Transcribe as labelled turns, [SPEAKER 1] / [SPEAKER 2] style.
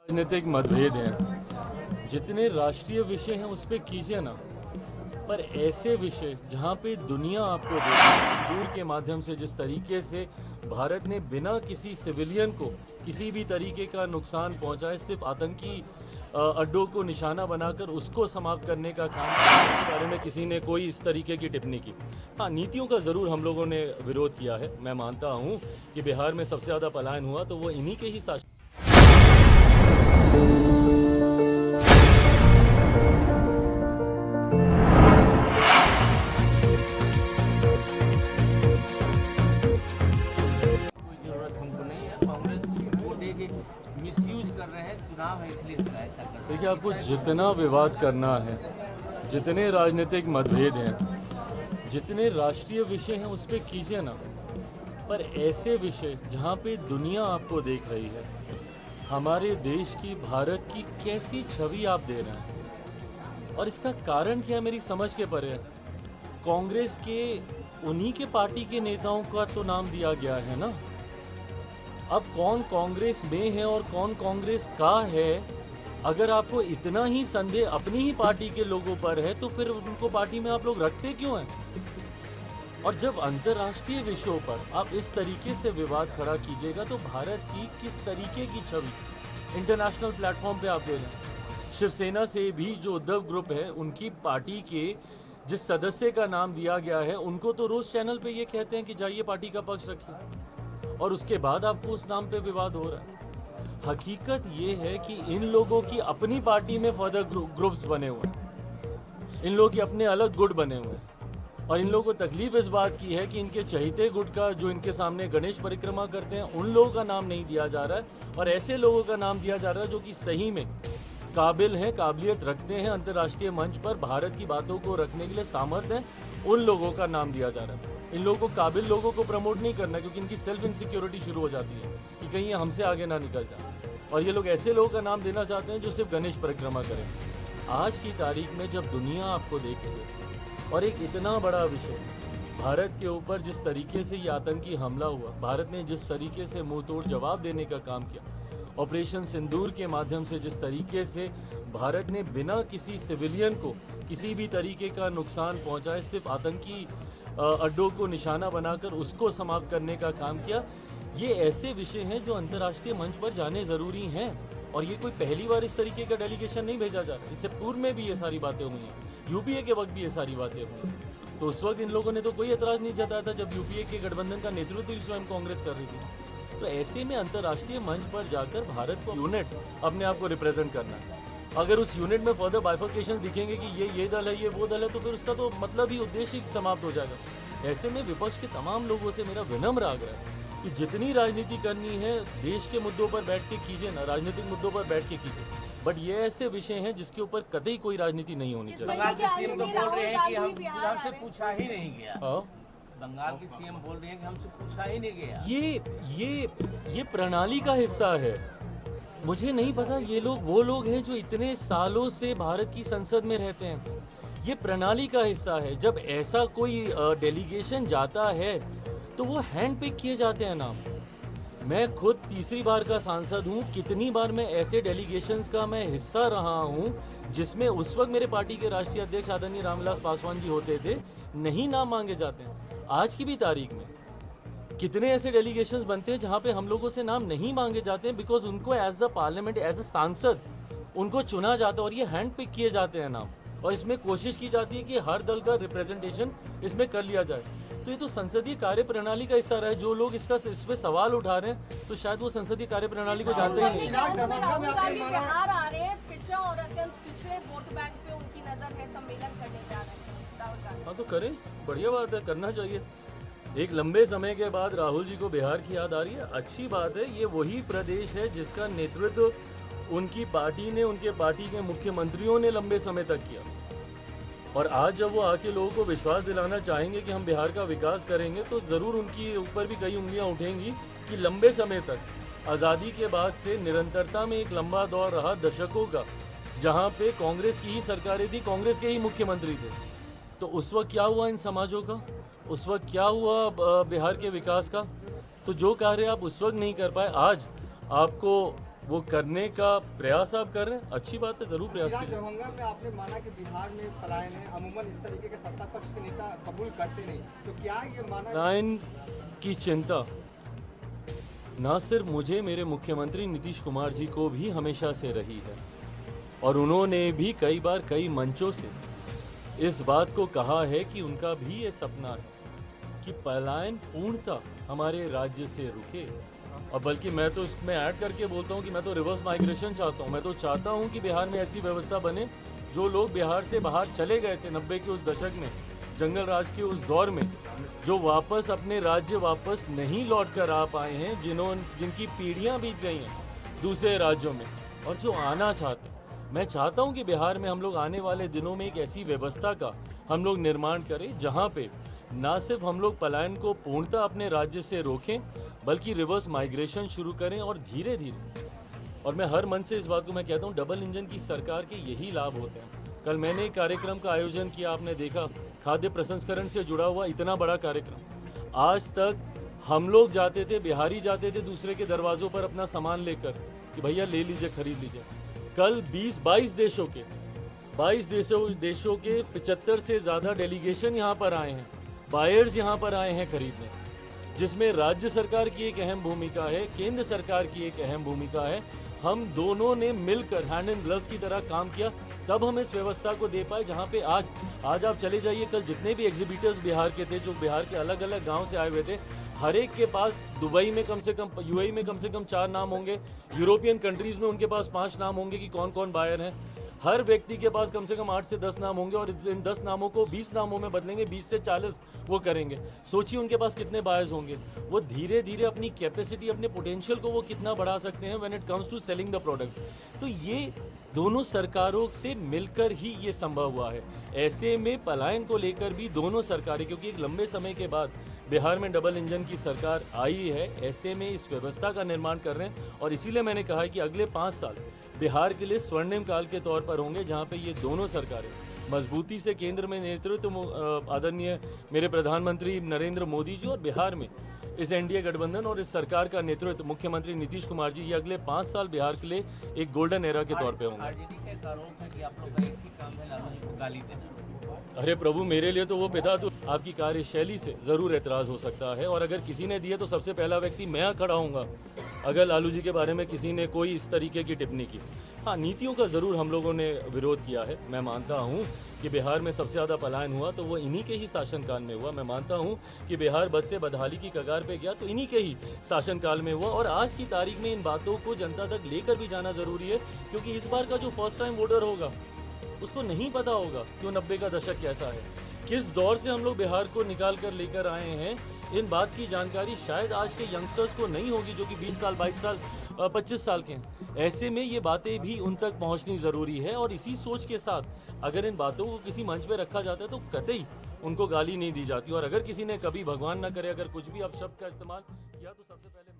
[SPEAKER 1] राजनीतिक मतभेद हैं, जितने राष्ट्रीय विषय हैं उस पर कीजिए ना, पर ऐसे विषय जहाँ पे दुनिया आपको देखे दूर के माध्यम से जिस तरीके से भारत ने बिना किसी सिविलियन को किसी भी तरीके का नुकसान पहुँचाए सिर्फ आतंकी अड्डों को निशाना बनाकर उसको समाप्त करने का काम के बारे में किसी ने कोई इस तरीके की टिप्पणी की। हाँ, नीतियों का ज़रूर हम लोगों ने विरोध किया है। मैं मानता हूँ कि बिहार में सबसे ज़्यादा पलायन हुआ तो वो इन्हीं के ही शासन।
[SPEAKER 2] मिसयूज कर रहे हैं, चुनाव है इसलिए ऐसा कर रहे हैं।
[SPEAKER 1] देखिए, आपको जितना विवाद करना है, जितने राजनीतिक मतभेद हैं, जितने राष्ट्रीय विषय हैं उस पर कीजिए ना, पर ऐसे विषय जहाँ पे दुनिया आपको देख रही है, हमारे देश की, भारत की कैसी छवि आप दे रहे हैं और इसका कारण क्या है मेरी समझ के परे है। कांग्रेस के उन्हीं के पार्टी के नेताओं का तो नाम दिया गया है ना। अब कौन कांग्रेस में है और कौन कांग्रेस का है, अगर आपको इतना ही संदेह अपनी ही पार्टी के लोगों पर है तो फिर उनको पार्टी में आप लोग रखते क्यों हैं? और जब अंतर्राष्ट्रीय विषयों पर आप इस तरीके से विवाद खड़ा कीजिएगा तो भारत की किस तरीके की छवि इंटरनेशनल प्लेटफॉर्म पे आप दे रहे हैं। शिवसेना से भी जो उद्धव ग्रुप है, उनकी पार्टी के जिस सदस्य का नाम दिया गया है, उनको तो रोज चैनल पे ये कहते हैं कि जाइए पार्टी का पक्ष रखिए, और उसके बाद आपको उस नाम पे विवाद हो रहा है। हकीकत ये है कि इन लोगों की अपनी पार्टी में फर्दर ग्रुप्स बने हुए हैं, इन लोगों के अपने अलग गुट बने हुए हैं, और इन लोगों को तकलीफ इस बात की है कि इनके चहेते गुट का जो इनके सामने गणेश परिक्रमा करते हैं उन लोगों का नाम नहीं दिया जा रहा है, और ऐसे लोगों का नाम दिया जा रहा है जो कि सही में काबिल हैं, काबिलियत रखते हैं, अंतर्राष्ट्रीय मंच पर भारत की बातों को रखने के लिए सामर्थ्य हैं, उन लोगों का नाम दिया जा रहा है। इन लोगों को काबिल लोगों को प्रमोट नहीं करना, क्योंकि इनकी सेल्फ इनसिक्योरिटी शुरू हो जाती है कि कहीं ये हमसे आगे ना निकल जाए, और ये लोग ऐसे लोगों का नाम देना चाहते हैं जो सिर्फ गणेश परिक्रमा करें। आज की तारीख में जब दुनिया आपको देख रही है और एक इतना बड़ा विषय भारत के ऊपर जिस तरीके से ये आतंकी हमला हुआ, भारत ने जिस तरीके से मुंह तोड़ जवाब देने का काम किया, ऑपरेशन सिंदूर के माध्यम से जिस तरीके से भारत ने बिना किसी सिविलियन को किसी भी तरीके का नुकसान पहुंचाए सिर्फ आतंकी अड्डों को निशाना बनाकर उसको समाप्त करने का काम किया, ये ऐसे विषय हैं जो अंतर्राष्ट्रीय मंच पर जाने ज़रूरी हैं। और ये कोई पहली बार इस तरीके का डेलीगेशन नहीं भेजा जा रहा है, इससे पूर्व में भी ये सारी बातें हुई हैं, यूपीए के वक्त भी ये सारी बातें हुई। तो उस वक्त इन लोगों ने तो कोई एतराज़ नहीं जताया था जब यूपीए के गठबंधन का नेतृत्व स्वयं कांग्रेस कर रही थी। तो ऐसे में अंतर्राष्ट्रीय मंच पर जाकर भारत को यूनिट अपने आप को रिप्रेजेंट करना है। अगर उस यूनिट में फर्दर बाइफर्केशन दिखेंगे कि ये दल है, ये वो दल है, तो फिर उसका तो मतलब ही उद्देश्य ही समाप्त हो जाएगा। ऐसे में विपक्ष के तमाम लोगों से मेरा विनम्र आग्रह है कि जितनी राजनीति करनी है देश के मुद्दों पर बैठ के कीजिए ना, राजनीतिक मुद्दों पर बैठ के कीजिए, बट ये ऐसे विषय हैं जिसके ऊपर कतई कोई राजनीति नहीं होनी चाहिए।
[SPEAKER 2] बंगाल के सीएम तो बोल रहे हैं कि हमसे पूछा ही नहीं गया। बंगाल के सीएम बोल रहे हैं कि हमसे पूछा ही नहीं गया।
[SPEAKER 1] ये प्रणाली का हिस्सा है। मुझे नहीं पता ये लोग वो लोग हैं जो इतने सालों से भारत की संसद में रहते हैं। ये प्रणाली का हिस्सा है। जब ऐसा कोई डेलीगेशन जाता है तो वो हैंड पिक किए जाते हैं नाम। मैं खुद तीसरी बार का सांसद हूँ, कितनी बार मैं ऐसे डेलीगेशंस का मैं हिस्सा रहा हूँ जिसमें उस वक्त मेरे पार्टी के राष्ट्रीय अध्यक्ष आदरणीय रामविलास पासवान जी होते थे, नहीं नाम मांगे जाते हैं। आज की भी तारीख में कितने ऐसे डेलीगेशंस बनते हैं जहाँ पे हम लोगों से नाम नहीं मांगे जाते हैं, बिकॉज उनको as a parliament, as a सांसद उनको चुना जाता है और ये हैंड पिक किए जाते हैं नाम, और इसमें कोशिश की जाती है कि हर दल का रिप्रेजेंटेशन इसमें कर लिया जाए। तो ये तो संसदीय कार्य प्रणाली का हिस्सा रहा है। जो लोग इस पे सवाल उठा रहे हैं तो शायद वो संसदीय कार्य प्रणाली को जानते ही नहीं।
[SPEAKER 3] बिहार आ रहे हैं, पिछड़ा और अत्यंत पिछड़े वोट बैंक पे उनकी नजर है, सम्मेलन करने जा रहे हैं।
[SPEAKER 1] हाँ तो करें, बढ़िया बात है, करना चाहिए। एक लंबे समय के बाद राहुल जी को बिहार की याद आ रही है, अच्छी बात है। ये वही प्रदेश है जिसका नेतृत्व उनकी पार्टी ने, उनके पार्टी के मुख्यमंत्रियों ने लंबे समय तक किया, और आज जब वो आके लोगों को विश्वास दिलाना चाहेंगे कि हम बिहार का विकास करेंगे तो ज़रूर उनकी ऊपर भी कई उंगलियां उठेंगी कि लंबे समय तक, आज़ादी के बाद से निरंतरता में एक लंबा दौर रहा दशकों का, जहाँ पे कांग्रेस की ही सरकारें थी, कांग्रेस के ही मुख्यमंत्री थे। तो उस वक्त क्या हुआ इन समाजों का, उस वक्त क्या हुआ बिहार के विकास का? तो जो कार्य आप उस वक्त नहीं कर पाए, आज आपको वो करने का प्रयास आप कर रहे हैं, अच्छी बात है, जरूर प्रयास कीजिए।
[SPEAKER 4] दरभंगा में आपने माना कि बिहार में पलायन है, अमूमन इस तरीके के सत्ता पक्ष के नेता कबूल करते नहीं, तो क्या ये माना
[SPEAKER 1] पलायन की चिंता ना सिर्फ मुझे, मेरे मुख्यमंत्री नीतीश कुमार जी को भी हमेशा से रही है, और उन्होंने भी कई बार कई मंचों से इस बात को कहा है कि उनका भी ये सपना है कि पलायन पूर्णतः हमारे राज्य से रुके। और बल्कि मैं तो इसमें ऐड करके बोलता हूँ कि मैं तो रिवर्स माइग्रेशन चाहता हूँ। मैं तो चाहता हूँ कि बिहार में ऐसी व्यवस्था बने, जो लोग बिहार से बाहर चले गए थे 90 के उस दशक में, जंगल राज के उस दौर में, जो वापस अपने राज्य वापस नहीं लौट कर आ पाए हैं, जिनकी पीढ़ियाँ बीत गई हैं दूसरे राज्यों में, और जो आना चाहते हैं। मैं चाहता हूं कि बिहार में हम लोग आने वाले दिनों में एक ऐसी व्यवस्था का हम लोग निर्माण करें जहां पे ना सिर्फ हम लोग पलायन को पूर्णतः अपने राज्य से रोकें, बल्कि रिवर्स माइग्रेशन शुरू करें, और धीरे धीरे, और मैं हर मन से इस बात को मैं कहता हूं, डबल इंजन की सरकार के यही लाभ होते हैं। कल मैंने एक कार्यक्रम का आयोजन किया, आपने देखा, खाद्य प्रसंस्करण से जुड़ा हुआ इतना बड़ा कार्यक्रम। आज तक हम लोग जाते थे, बिहारी जाते थे दूसरे के दरवाजों पर अपना सामान लेकर कि भैया ले लीजिए, खरीद लीजिए। कल 22 देशों के 75 से ज़्यादा डेलीगेशन यहाँ पर आए हैं, बायर्स यहाँ पर आए हैं खरीदने, जिसमें राज्य सरकार की एक अहम भूमिका है, केंद्र सरकार की एक अहम भूमिका है। हम दोनों ने मिलकर हैंड एंड ग्लव्स की तरह काम किया, तब हम इस व्यवस्था को दे पाए जहाँ पे आज आप चले जाइए, कल जितने भी एग्जीबिटर्स बिहार के थे, जो बिहार के अलग अलग गाँव से आए हुए थे, हर एक के पास दुबई में कम से कम, यूएई में कम से कम 4 नाम होंगे, यूरोपियन कंट्रीज में उनके पास 5 नाम होंगे कि कौन कौन बायर हैं। हर व्यक्ति के पास कम से कम 8 से 10 नाम होंगे, और इन 10 नामों को 20 नामों में बदलेंगे, 20 से 40 वो करेंगे। सोचिए उनके पास कितने बायर्स होंगे। वो धीरे धीरे अपनी कैपेसिटी, अपने पोटेंशियल को वो कितना बढ़ा सकते हैं when it comes to selling the product. तो ये दोनों सरकारों से मिलकर ही ये संभव हुआ है। ऐसे में पलायन को लेकर भी दोनों सरकारें, क्योंकि एक लंबे समय के बाद बिहार में डबल इंजन की सरकार आई है, ऐसे में इस व्यवस्था का निर्माण कर रहे हैं, और इसीलिए मैंने कहा है कि अगले 5 साल बिहार के लिए स्वर्णिम काल के तौर पर होंगे, जहां पे ये दोनों सरकारें मजबूती से केंद्र में नेतृत्व आदरणीय मेरे प्रधानमंत्री नरेंद्र मोदी जी, और बिहार में इस एनडीए गठबंधन और इस सरकार का नेतृत्व मुख्यमंत्री नीतीश कुमार जी, ये अगले 5 साल बिहार के लिए एक गोल्डन एरा के तौर पे होंगे।
[SPEAKER 2] आरजेडी का आरोप है कि आप लोग का एक ही काम है, लालू जी को गाली देना।
[SPEAKER 1] अरे प्रभु, मेरे लिए तो वो पिता, तो आपकी कार्यशैली से जरूर एतराज हो सकता है, और अगर किसी ने दिए तो सबसे पहला व्यक्ति मैं खड़ा होऊंगा अगर लालू जी के बारे में किसी ने कोई इस तरीके की टिप्पणी की। हाँ, नीतियों का जरूर हम लोगों ने विरोध किया है। मैं मानता हूँ कि बिहार में सबसे ज़्यादा पलायन हुआ तो वो इन्हीं के ही शासनकाल में हुआ। मैं मानता हूँ कि बिहार बद से बदहाली की कगार पे गया तो इन्हीं के ही शासनकाल में हुआ, और आज की तारीख में इन बातों को जनता तक लेकर भी जाना जरूरी है, क्योंकि इस बार का जो फर्स्ट टाइम वोटर होगा उसको नहीं पता होगा कि 90 का दशक कैसा है, किस दौर से हम लोग बिहार को निकाल कर लेकर आए हैं। इन बात की जानकारी शायद आज के यंगस्टर्स को नहीं होगी, जो कि 20 साल 22 साल 25 साल के हैं। ऐसे में ये बातें भी उन तक पहुंचनी ज़रूरी है, और इसी सोच के साथ अगर इन बातों को किसी मंच पे रखा जाता है तो कतई उनको गाली नहीं दी जाती। और अगर किसी ने कभी, भगवान ना करे, अगर कुछ भी अपशब्द का इस्तेमाल किया तो सबसे पहले